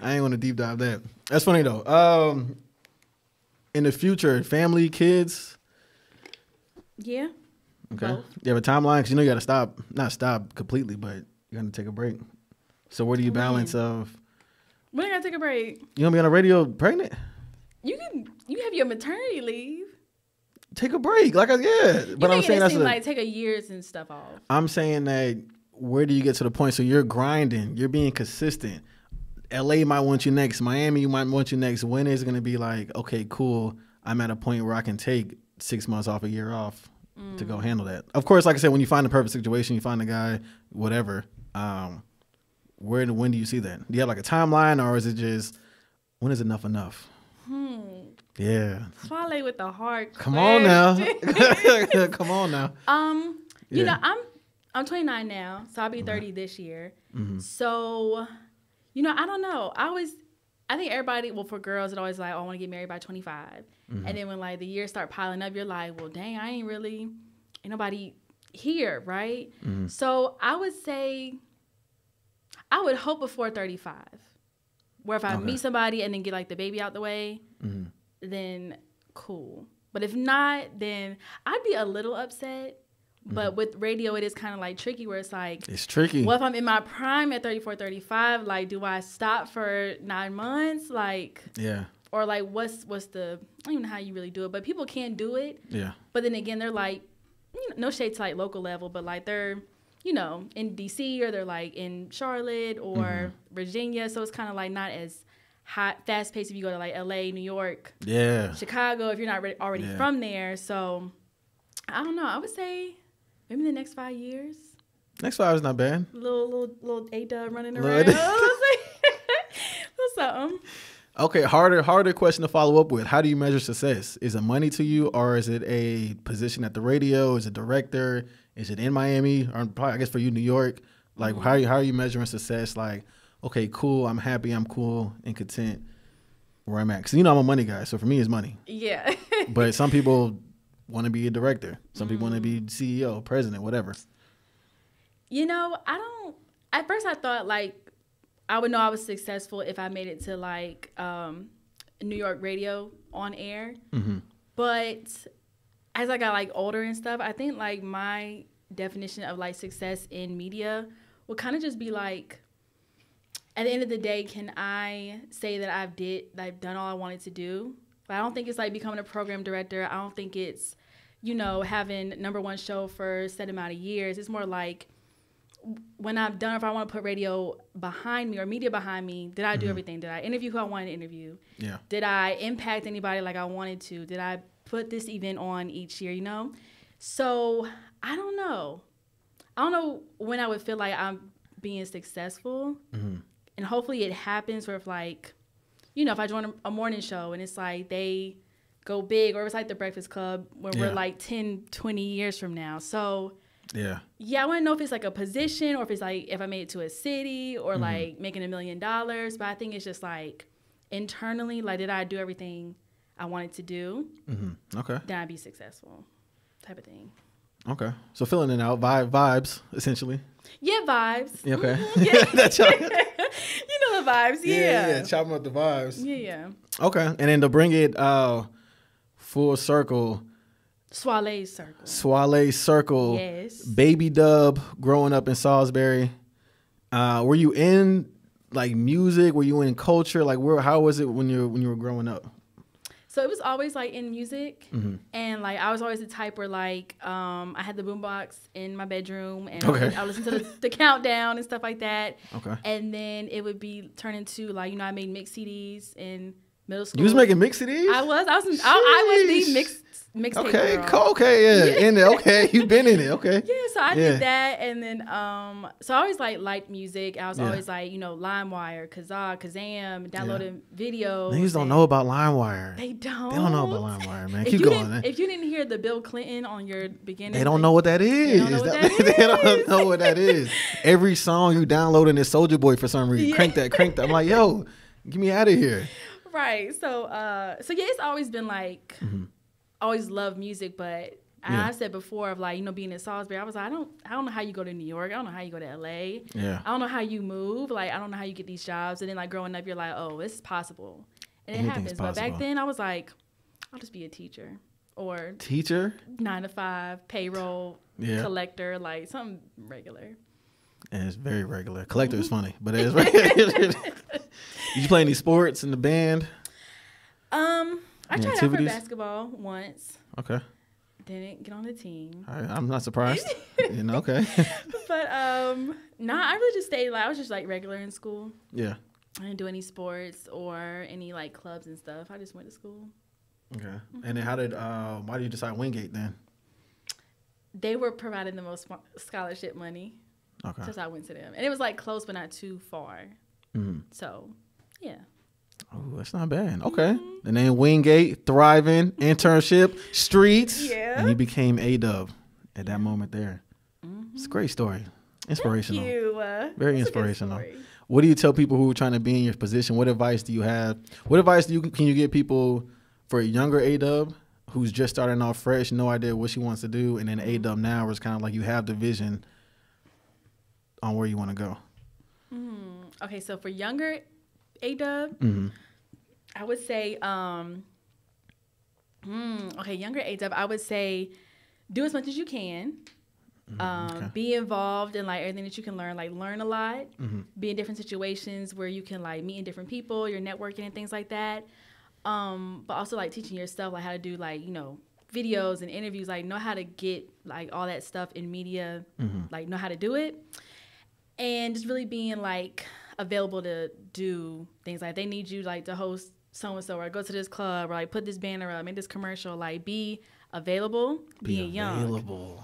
I ain't want to deep dive that. That's funny though. In the future, family, kids. Yeah. Okay. Both. You have a timeline because you know you got to stop, not stop completely, but you got to take a break. So where do you balance of? When I gotta take a break? You gonna be on the radio pregnant? You have your maternity leave. Take a break, but I'm saying that's like take a years and stuff off. I'm saying that where do you get to the point? So you're grinding, you're being consistent. LA might want you next, Miami might want you next. When is it gonna be like, okay, cool, I'm at a point where I can take 6 months off, a year off to go handle that. Of course, like I said, when you find the perfect situation, you find a guy, whatever. When do you see that? Do you have like a timeline, or is it just when is enough enough? Yeah. Swale with the hard. Come on now. Come on now. You know, I'm 29 now, so I'll be 30 this year. Mm-hmm. So, you know, I don't know. I think everybody, well, for girls, it always like, oh, I want to get married by 25. Mm-hmm. And then when like the years start piling up, you're like, well, dang, ain't nobody here, right? Mm-hmm. So I would say, I would hope before 35, where if I meet somebody and then get like the baby out the way, then cool. But if not, then I'd be a little upset. But with radio, it is kind of like tricky where it's like, it's tricky. Well, if I'm in my prime at 34, 35, like, do I stop for 9 months? Like, yeah. Or like, what's the, I don't even know how you really do it, but people can do it. Yeah. But then again, they're like, you know, no shade to like local level, but like they're, you know, in DC or they're like in Charlotte or Virginia. So it's kind of like not as hot, fast paced if you go to like LA, New York, Chicago, if you're not already from there. So I don't know. I would say maybe the next 5 years. Next 5 is not bad. Little Ayeeedubb running around. Little something. Okay, harder question to follow up with. How do you measure success? Is it money to you, or is it a position at the radio? Is it director? Is it in Miami? Or probably, I guess for you, New York. Like, how are you measuring success? Like, okay, cool, I'm happy, I'm cool and content where I'm at. Because, you know, I'm a money guy, so for me, it's money. Yeah. But some people want to be a director. Some people want to be CEO, president, whatever. You know, at first I thought, like, I would know I was successful if I made it to, like, New York radio on air. Mm-hmm. But as I got, like, older and stuff, I think, like, my definition of, like, success in media would kind of just be, like, at the end of the day, can I say that I've done all I wanted to do? But I don't think it's, like, becoming a program director. I don't think it's, you know, having #1 show for a set amount of years. It's more like when I'm done, if I want to put radio behind me or media behind me, did I do everything? Did I interview who I wanted to interview? Yeah. Did I impact anybody like I wanted to? Did I put this event on each year, you know? So I don't know. I don't know when I would feel like I'm being successful. Mm-hmm. And hopefully it happens where if like, you know, if I join a morning show and it's like they go big, or it's like the Breakfast Club where we're like 10, 20 years from now. So yeah, I want to know if it's like a position or if it's like if I made it to a city or like making $1 million. But I think it's just like internally, like did I do everything I wanted to do? Mm-hmm. Okay. Then I'd be successful type of thing. Okay. So filling it out, vibes, essentially. Yeah, vibes. Okay. Mm-hmm. Yeah. That's you know the vibes, yeah. Chopping up the vibes. Yeah. Okay. And then to bring it full circle. Swale Circle. Yes. Ayeeedubb, growing up in Salisbury. Were you in like music? Were you in culture? Like how was it when you were growing up? So it was always like in music, and like I was always the type where like I had the boombox in my bedroom, and I listened to the countdown and stuff like that. Okay. And then it would be turned into like, you know, I made mix CDs in middle school. You was making mix CDs? I was the mixtape okay, girl. Cool. Okay, yeah. In it. Okay, you've been in it. Okay. Yeah, so I did that, and then so I always like liked music. I was always like, you know, LimeWire, Kazam, downloading videos. Niggas don't know about LimeWire. They don't. They don't know about LimeWire, man. Keep going. If you didn't hear the Bill Clinton on your beginning, they don't know what that is. They don't know what that is. Every song you downloading is Soulja Boy for some reason. Yeah. Crank that. I'm like, yo, get me out of here. Right. So yeah, it's always been like, always loved music, but I said before of like, being in Salisbury, I was like, I don't know how you go to New York. I don't know how you go to LA. Yeah. I don't know how you move. Like, I don't know how you get these jobs. And then like growing up, you're like, oh, this is possible. And it happens. But back then I was like, I'll just be a teacher or teacher, 9 to 5, payroll, collector, like something regular. And it's very regular. Collector is funny, but it's regular. Did you play any sports in the band? I tried out for basketball once. Okay. Didn't get on the team. I'm not surprised. Okay. But no, I really just stayed. Like I was just like regular in school. Yeah. I didn't do any sports or any like clubs and stuff. I just went to school. Okay. And then why did you decide Wingate then? They were providing the most scholarship money. Okay. So I went to them, and it was like close but not too far. Mm-hmm. So, yeah. Oh, that's not bad. Okay. Mm-hmm. And then Wingate, thriving, internship, streets. Yeah. And you became Ayeeedubb at that moment there. Mm-hmm. It's a great story. Inspirational. Thank you. Very inspirational. What do you tell people who are trying to be in your position? What advice do you have? What advice can you give people for a younger Ayeeedubb who's just starting off fresh, no idea what she wants to do, and then Ayeeedubb now is kind of like you have the vision on where you want to go? Okay, so for younger Ayeeedubb, I would say, younger Ayeeedubb, I would say do as much as you can. Be involved in like everything that you can learn, like learn a lot, be in different situations where you can like meet different people, you're networking and things like that. But also like teaching yourself like how to do like, videos and interviews, like know how to get like all that stuff in media, like know how to do it. And just really being like available to do things like they need you like to host so-and-so or go to this club or like put this banner up, make this commercial, like be available, being young. Available.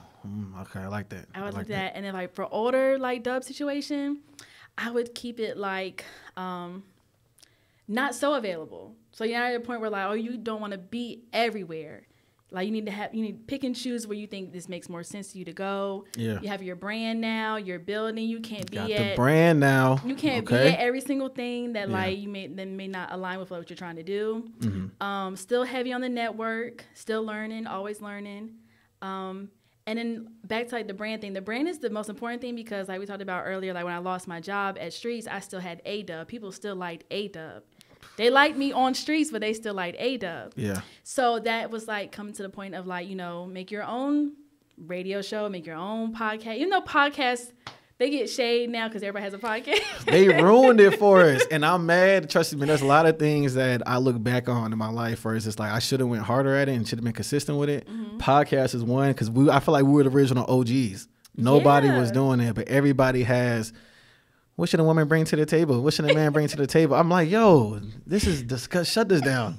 Okay, I like that. I would like that. And then like for older like dub situation, I would keep it like not so available. So you're not at a point where like, oh, you don't want to be everywhere. Like you need to pick and choose where you think this makes more sense to you to go. Yeah. You have your brand now, you're building. You can't be the brand now. You can't be at every single thing that like you may not align with what you're trying to do. Still heavy on the network, still learning, always learning. And then back to like the brand thing. The brand is the most important thing because like we talked about earlier, like when I lost my job at Streets, I still had Ayeeedubb. People still liked Ayeeedubb. They liked me on Streets, but they still liked Ayeeedubb. Yeah. So that was like coming to the point of like, make your own radio show, make your own podcast. Podcasts, they get shade now because everybody has a podcast. They ruined it for us. And I'm mad. Trust me, there's a lot of things that I look back on in my life where it's just like I should have went harder at it and should have been consistent with it. Podcast is one because I feel like we were the original OGs. Nobody was doing it, but everybody has. What should a woman bring to the table? What should a man bring to the table? I'm like, yo, this is disgusting. Shut this down.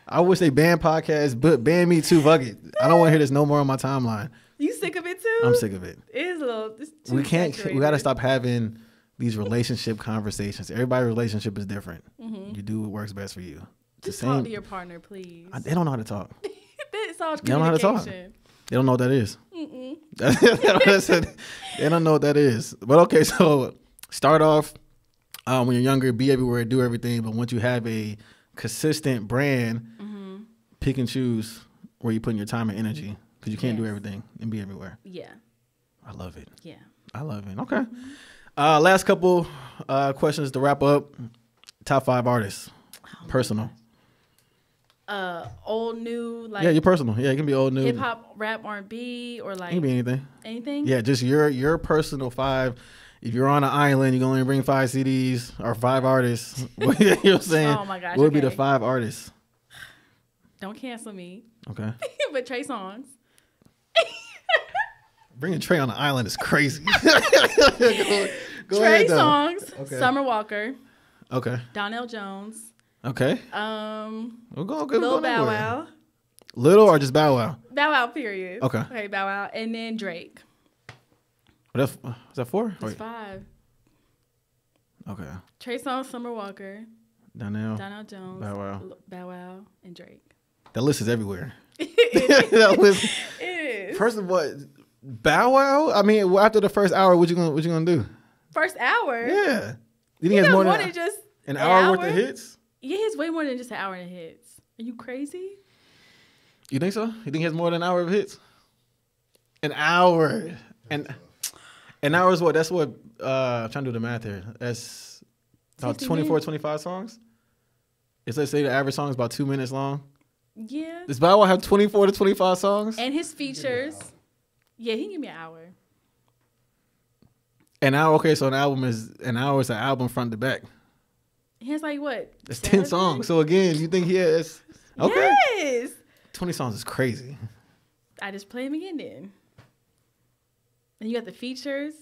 I wish they banned podcasts, but ban me too. Fuck it. I don't want to hear this no more on my timeline. You sick of it too? I'm sick of it. It is a little. We got to stop having these relationship conversations. Everybody's relationship is different. You do what works best for you. Just talk to your partner, please. They don't know how to talk. It's all communication. They don't know how to talk. They don't know what that is. They don't know what that is. But okay, so start off when you're younger, be everywhere, do everything. But once you have a consistent brand, pick and choose where you're putting your time and energy because you can't do everything and be everywhere. Yeah. I love it. Yeah. I love it. Okay. Last couple questions to wrap up. Top 5 artists. Personal. Old, new, like your personal. Yeah, it can be old, new. Hip hop, rap, R&B, or like it can be anything. Anything? Yeah, just your personal 5. If you're on an island, you can only bring 5 CDs or 5 artists. You know what I'm saying? Oh my gosh. What would be the 5 artists? Don't cancel me. Okay. But Trey Songz. Bringing Trey on the island is crazy. Go Trey ahead, Songz, okay. Summer Walker. Okay. Donnell Jones. Okay. We'll go Lil Bow Wow. Little or just Bow Wow? Bow Wow, period. Okay. Okay, Bow Wow. And then Drake. Is that 4? That's 5. Okay. Trey Songz, Summer Walker. Donnell Jones. Bow Wow, and Drake. That list is everywhere. That list is. First of all, Bow Wow. I mean, after the first hour, what you gonna do? First hour? Yeah. You think it's more than just an hour worth of hits? Yeah, it's way more than just an hour of hits. Are you crazy? You think so? You think he has more than an hour of hits? An hour. An hour is what? That's what. I'm trying to do the math here. That's about 24, 25 songs. It's let's say the average song is about 2 minutes long. Yeah. Does Bow Wow have 24 to 25 songs? And his features. Yeah, he can give me an hour. An hour. Okay, so an album is an hour. Is an album front to back. He has like what? That's 10 songs. So again, you think he has? Okay. Yes. 20 songs is crazy. I just play him again then. And you got the features.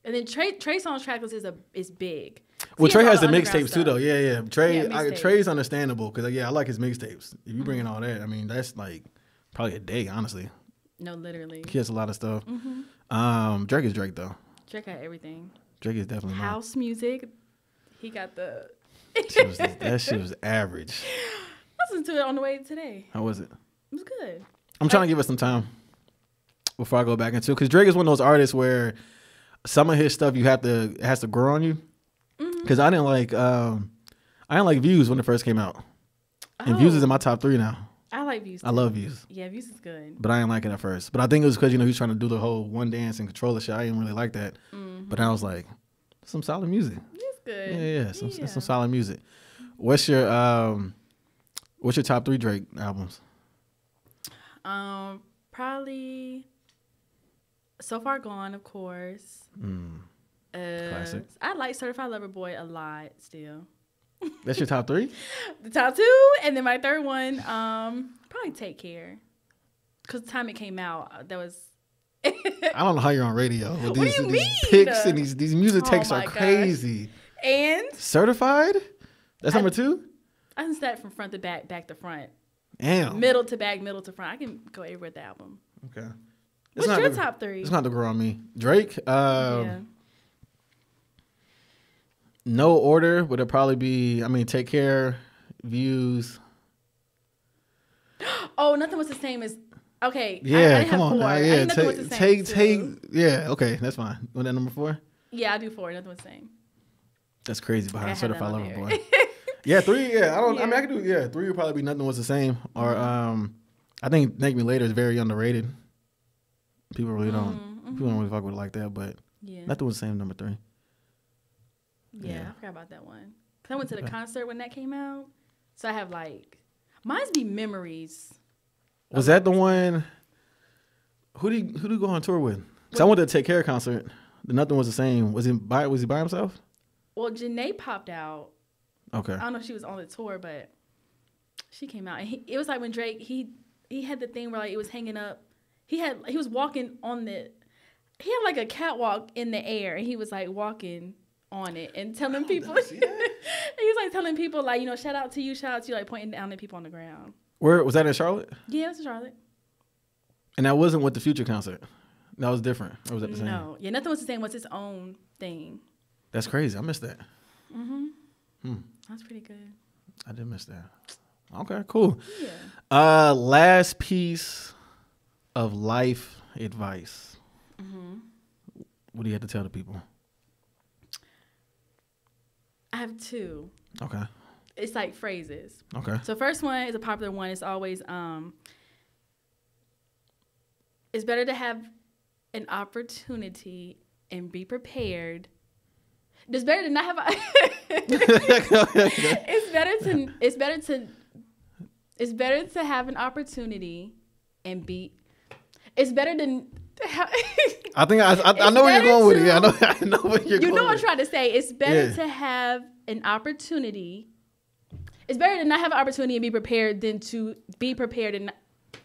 And then Trey Songz track list is big. Well, Trey has the underground mixtapes too, though. Yeah. Yeah, Trey's understandable because I like his mixtapes. If you bring in all that, I mean, that's like probably a day, honestly. No, literally. He has a lot of stuff. Drake is Drake though. Drake got everything. Drake is definitely house music. He got the. that shit was average. I listened to it on the way today. How was it? It was good. I'm trying to give it some time before I go back into it because Drake is one of those artists where some of his stuff it has to grow on you. Because I didn't like Views when it first came out, and Views is in my top 3 now. I like Views too. I love Views. Yeah, Views is good. But I didn't like it at first. But I think it was because he's trying to do the whole one dance and controller shit. I didn't really like that. But I was like, some solid music. It's good. Yeah. Some solid music. What's your top 3 Drake albums? Probably So Far Gone, of course. Classic. I like Certified Lover Boy a lot still. That's your top 3? The top 2, and then my third one, probably Take Care. Because the time it came out, that was... I don't know how you're on radio. With What do you these mean? picks and these music takes are gosh. crazy. And? Certified? That's number 2? I can start from front to back, back to front. Damn. Middle to back, middle to front. I can go everywhere with the album. Okay. What's your top 3? It's not to grow on me. Drake? Yeah. No order, would it probably be, Take Care, Views. Oh, Nothing Was the Same as... Okay. Yeah, I come on. I Yeah, Nothing Was the Same yeah, okay, that's fine. Was that number 4? Yeah, I do 4. Nothing Was the Same. That's crazy behind Certified Lover there. Boy. Yeah, 3, yeah. I can do, 3 would probably be Nothing Was the Same. Or, I think Thank Me Later is very underrated. People really don't really fuck with it like that, but Nothing Was the Same, number 3. Yeah, I forgot about that one. Cause I went to the concert when that came out, so I have mine's be Memories. Was that the one? Who did you go on tour with? Cause I went to the Take Care concert. The Nothing Was the Same. Was he by himself? Well, Janae popped out. Okay. I don't know if she was on the tour, but she came out. And it was like when Drake he had the thing where it was hanging up. He was walking on he had a catwalk in the air, and he was walking on it and telling people. He was telling people shout out to you, pointing down at people on the ground. Where was that in Charlotte? Yeah, it was in Charlotte. And that wasn't with the Future concert. That was different. Or was that the same? No, yeah, Nothing Was the Same. Was its own thing. That's crazy. I missed that. That's pretty good. I did miss that. Okay, cool. Yeah. Last piece of life advice. What do you have to tell the people? I have 2. Okay. It's phrases. Okay. So first one is a popular one. It's always it's better to have an opportunity and be prepared. It's better to not have it's better to have an opportunity and be. It's better than. I think I know where you're going with it. I know where you're going. You know what I'm trying to say. It's better to have an opportunity. It's better to not have an opportunity and be prepared than to be prepared and.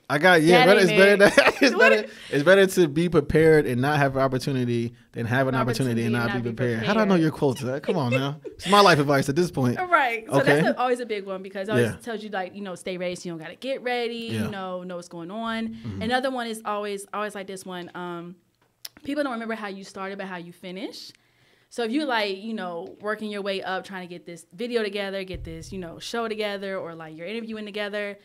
It's better to be prepared and not have an opportunity than have an opportunity and not be prepared. How do I know your quotes? Come on now. It's my life advice at this point. Right. So that's always a big one because it always tells you stay ready so you don't got to get ready, know what's going on. Another one is always like this one. People don't remember how you started but how you finish. So if you working your way up, trying to get this video together, get this, show together, or you're interviewing together,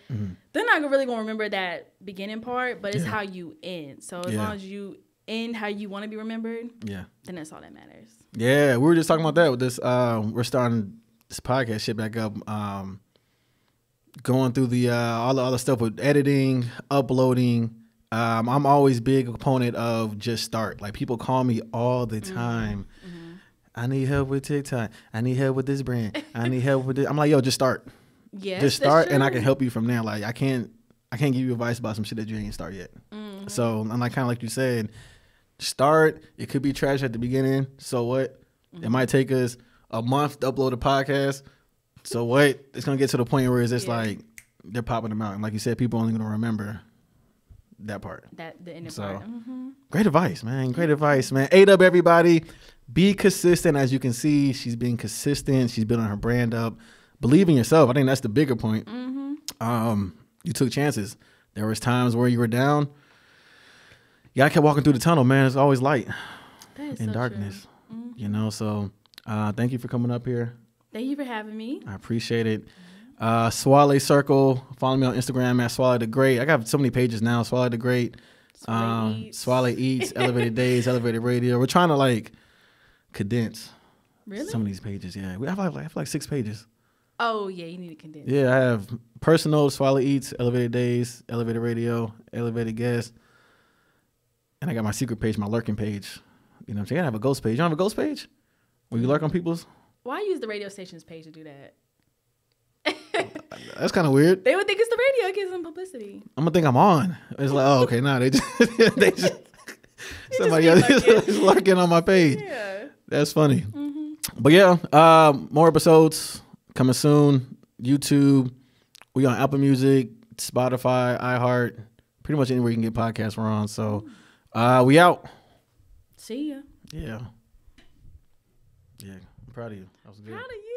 they're not really going to remember that beginning part, but it's how you end. So as long as you end how you want to be remembered, then that's all that matters. Yeah, we were just talking about that with this. We're starting this podcast shit back up, going through the all the other stuff with editing, uploading, I'm always big opponent of just start. Like people call me all the time. Mm-hmm. I need help with TikTok. I need help with this brand. I need help with this. I'm like, yo, just start. Yes, just start, and I can help you from there. Like I can't give you advice about some shit that you ain't start yet. Mm-hmm. So I'm like, kind of like you said, start. It could be trash at the beginning. So what? Mm-hmm. It might take us a month to upload a podcast. So what? It's gonna get to the point where it's just like they're popping them out, and like you said, people only gonna remember that part. That the end part. Mm-hmm. Great advice, man. Great advice, man. Ayeeedubb, everybody. Be consistent. As you can see, she's being consistent. She's building her brand up. Believe in yourself. I think that's the bigger point. Mm-hmm. You took chances. There was times where you were down. You gotta keep walking through the tunnel, man. It's always light in darkness. Mm-hmm. You know, so thank you for coming up here. Thank you for having me. I appreciate it. Swale Circle. Follow me on Instagram at Swale the Great. I got so many pages now. Swale the Great. Swale Eats, Elevated Days, Elevated Radio. We're trying to like condense some of these pages. Yeah, I have like 6 pages. Oh yeah, you need to condense. Yeah, I have personal, Swale Eats, Elevated Days, Elevated Radio, Elevated Guest, and I got my secret page, my lurking page. You know what I'm saying? I have a ghost page. You don't have a ghost page where you lurk on people's? Why use the radio station's page to do that? That's kind of weird. They would think it's the radio. It gives them publicity. I'm gonna think I'm on. It's like, oh, okay, nah, they just somebody else is lurking on my page. Yeah, that's funny. Mm-hmm. But yeah, more episodes coming soon. YouTube. We on Apple Music, Spotify, iHeart, pretty much anywhere you can get podcasts. We're on. So, we out. See ya. Yeah. Yeah. I'm proud of you. That was good. Proud of you.